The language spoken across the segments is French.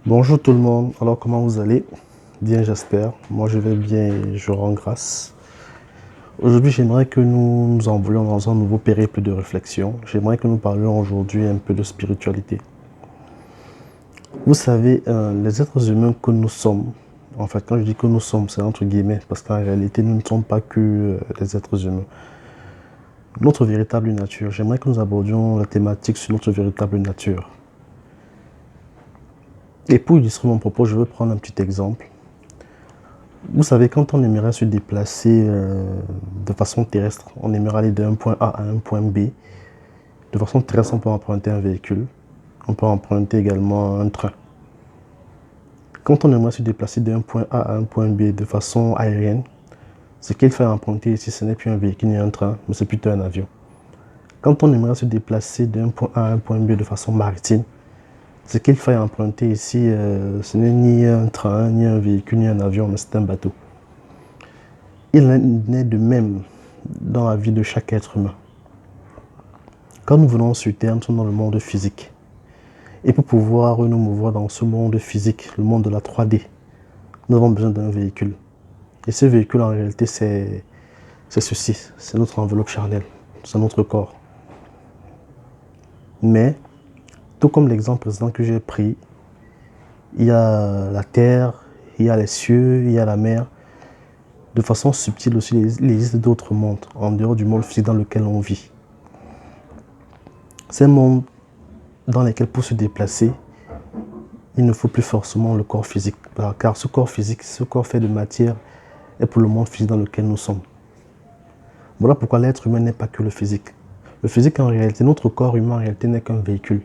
Bonjour tout le monde, alors comment vous allez? Bien j'espère, moi je vais bien et je rends grâce. Aujourd'hui j'aimerais que nous nous envolions dans un nouveau périple de réflexion. J'aimerais que nous parlions aujourd'hui un peu de spiritualité. Vous savez, les êtres humains que nous sommes, en fait quand je dis que nous sommes c'est entre guillemets parce qu'en réalité nous ne sommes pas que des êtres humains. Notre véritable nature, j'aimerais que nous abordions la thématique sur notre véritable nature. Et pour illustrer mon propos, je vais prendre un petit exemple. Vous savez, quand on aimerait se déplacer de façon terrestre, on aimerait aller d'un point A à un point B. De façon terrestre, on peut emprunter un véhicule. On peut emprunter également un train. Quand on aimerait se déplacer d'un point A à un point B de façon aérienne, ce qu'il faut emprunter ici, ce n'est plus un véhicule ni un train, mais c'est plutôt un avion. Quand on aimerait se déplacer d'un point A à un point B de façon maritime, ce qu'il faut emprunter ici, ce n'est ni un train, ni un véhicule, ni un avion, mais c'est un bateau. Il en est de même dans la vie de chaque être humain. Quand nous venons sur Terre, nous sommes dans le monde physique. Et pour pouvoir nous mouvoir dans ce monde physique, le monde de la 3D, nous avons besoin d'un véhicule. Et ce véhicule, en réalité, c'est ceci, c'est notre enveloppe charnelle, c'est notre corps. Mais, tout comme l'exemple précédent que j'ai pris, il y a la terre, il y a les cieux, il y a la mer. De façon subtile aussi, il existe d'autres mondes, en dehors du monde physique dans lequel on vit. Ces mondes dans lesquels pour se déplacer, il ne faut plus forcément le corps physique. Car ce corps physique, ce corps fait de matière, est pour le monde physique dans lequel nous sommes. Voilà pourquoi l'être humain n'est pas que le physique. Le physique, en réalité, notre corps humain, en réalité, n'est qu'un véhicule.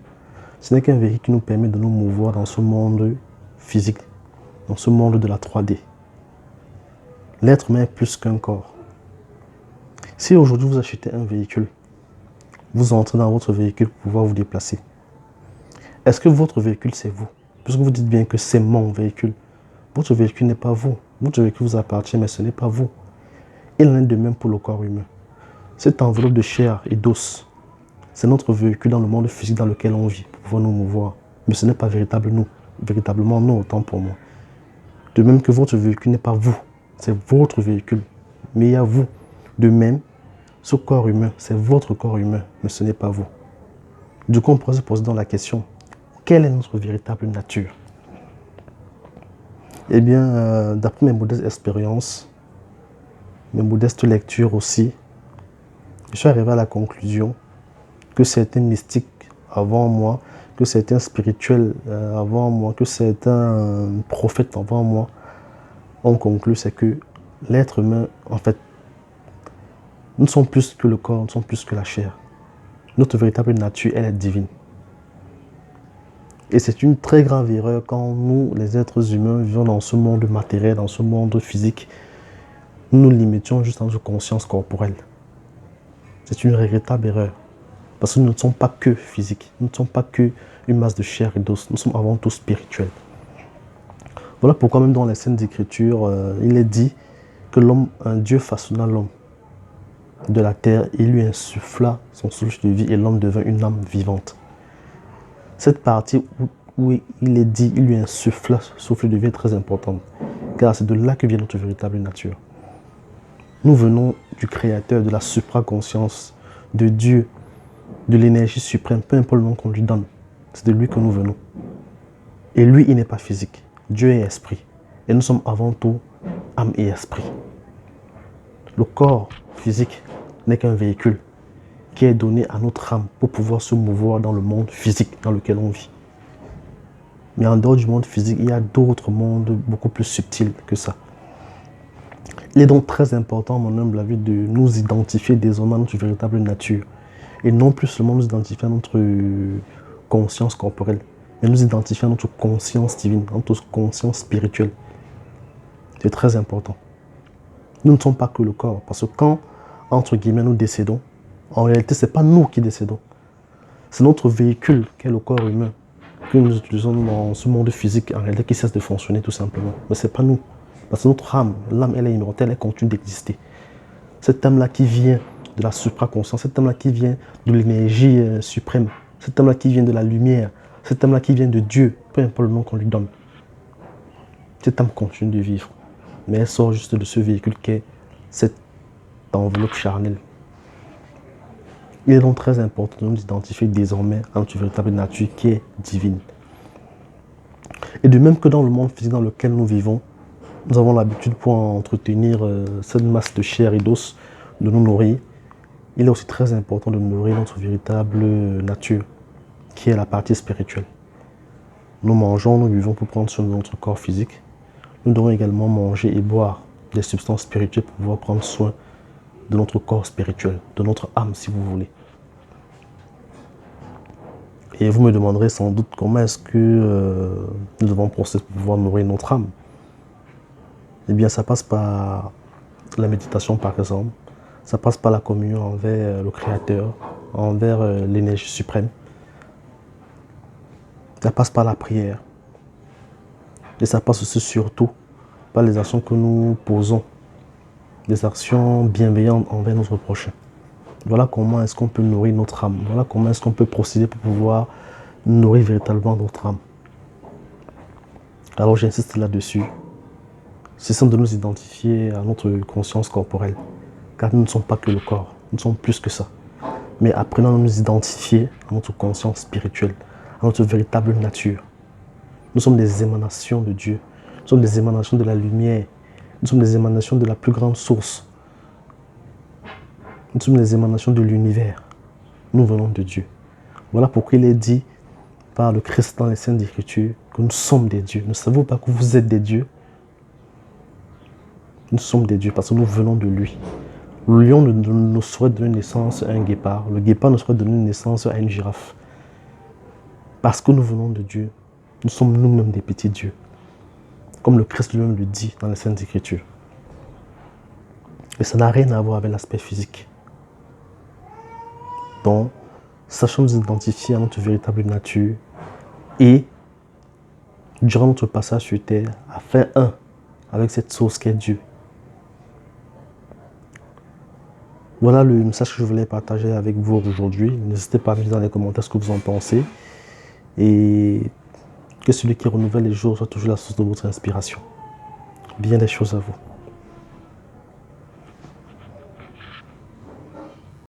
Ce n'est qu'un véhicule qui nous permet de nous mouvoir dans ce monde physique, dans ce monde de la 3D. L'être humain est plus qu'un corps. Si aujourd'hui vous achetez un véhicule, vous entrez dans votre véhicule pour pouvoir vous déplacer. Est-ce que votre véhicule c'est vous? Puisque vous dites bien que c'est mon véhicule. Votre véhicule n'est pas vous. Votre véhicule vous appartient, mais ce n'est pas vous. Il en est de même pour le corps humain. Cette enveloppe de chair et d'os, c'est notre véhicule dans le monde physique dans lequel on vit pour pouvoir nous mouvoir. Mais ce n'est pas véritablement nous, autant pour moi. De même que votre véhicule n'est pas vous, c'est votre véhicule. Mais il y a vous. De même, ce corps humain, c'est votre corps humain, mais ce n'est pas vous. Du coup, on pourrait se poser dans la question, quelle est notre véritable nature? Eh bien, d'après mes modestes expériences, mes modestes lectures aussi, je suis arrivé à la conclusion que certains mystiques avant moi, que certains spirituels avant moi, que certains prophètes avant moi ont conclu, c'est que l'être humain, en fait, nous sommes plus que le corps, nous sommes plus que la chair. Notre véritable nature, elle est divine. Et c'est une très grave erreur quand nous, les êtres humains, vivons dans ce monde matériel, dans ce monde physique, nous nous limitions juste dans notre conscience corporelle. C'est une regrettable erreur. Parce que nous ne sommes pas que physiques, nous ne sommes pas que une masse de chair et d'os, nous sommes avant tout spirituels. Voilà pourquoi même dans les Saintes Écritures, il est dit que l'homme, un Dieu façonna l'homme de la terre, il lui insuffla son souffle de vie et l'homme devint une âme vivante. Cette partie où il est dit, il lui insuffla son souffle de vie est très importante, car c'est de là que vient notre véritable nature. Nous venons du Créateur, de la supraconscience, de Dieu, de l'énergie suprême, peu importe le nom qu'on lui donne. C'est de lui que nous venons. Et lui, il n'est pas physique. Dieu est esprit. Et nous sommes avant tout âme et esprit. Le corps physique n'est qu'un véhicule qui est donné à notre âme pour pouvoir se mouvoir dans le monde physique dans lequel on vit. Mais en dehors du monde physique, il y a d'autres mondes beaucoup plus subtils que ça. Il est donc très important, à mon humble avis, de nous identifier désormais à notre véritable nature. Et non plus seulement nous identifier à notre conscience corporelle, mais nous identifier à notre conscience divine, à notre conscience spirituelle. C'est très important. Nous ne sommes pas que le corps, parce que quand, entre guillemets, nous décédons, en réalité, ce n'est pas nous qui décédons. C'est notre véhicule, qui est le corps humain, que nous utilisons dans ce monde physique, en réalité, qui cesse de fonctionner tout simplement. Mais ce n'est pas nous. Parce que notre âme, l'âme, elle est immortelle, elle continue d'exister. Cette âme-là qui vient de la supraconscience, cette âme-là qui vient de l'énergie suprême, cette âme-là qui vient de la lumière, Cette âme-là qui vient de Dieu, peu importe le nom qu'on lui donne. Cette âme continue de vivre. Mais elle sort juste de ce véhicule qu'est cette enveloppe charnelle. Il est donc très important de nous identifier désormais à notre véritable nature qui est divine. Et de même que dans le monde physique dans lequel nous vivons, nous avons l'habitude pour entretenir cette masse de chair et d'os, de nous nourrir. Il est aussi très important de nourrir notre véritable nature, qui est la partie spirituelle. Nous mangeons, nous vivons pour prendre soin de notre corps physique. Nous devons également manger et boire des substances spirituelles pour pouvoir prendre soin de notre corps spirituel, de notre âme si vous voulez. Et vous me demanderez sans doute comment est-ce que nous devons procéder pour pouvoir nourrir notre âme. Eh bien, ça passe par la méditation par exemple, ça passe par la communion envers le Créateur, envers l'énergie suprême. Ça passe par la prière. Et ça passe aussi surtout par les actions que nous posons, des actions bienveillantes envers notre prochain. Voilà comment est-ce qu'on peut nourrir notre âme. Voilà comment est-ce qu'on peut procéder pour pouvoir nourrir véritablement notre âme. Alors j'insiste là-dessus. Cessons de nous identifier à notre conscience corporelle. Car nous ne sommes pas que le corps. Nous sommes plus que ça. Mais apprenons à nous identifier à notre conscience spirituelle, à notre véritable nature. Nous sommes des émanations de Dieu. Nous sommes des émanations de la lumière. Nous sommes des émanations de la plus grande source. Nous sommes des émanations de l'univers. Nous venons de Dieu. Voilà pourquoi il est dit par le Christ dans les Saintes Écritures que nous sommes des dieux. Ne savez-vous pas que vous êtes des dieux? Nous sommes des dieux parce que nous venons de lui. Le lion ne saurait donner naissance à un guépard. Le guépard ne saurait donner naissance à une girafe. Parce que nous venons de Dieu, nous sommes nous-mêmes des petits dieux. Comme le Christ lui-même le dit dans les Saintes Écritures. Et ça n'a rien à voir avec l'aspect physique. Donc, sachons nous identifier à notre véritable nature et, durant notre passage sur terre, à faire un avec cette source qu'est Dieu. Voilà le message que je voulais partager avec vous aujourd'hui. N'hésitez pas à me dire dans les commentaires ce que vous en pensez. Et que celui qui renouvelle les jours soit toujours la source de votre inspiration. Bien des choses à vous.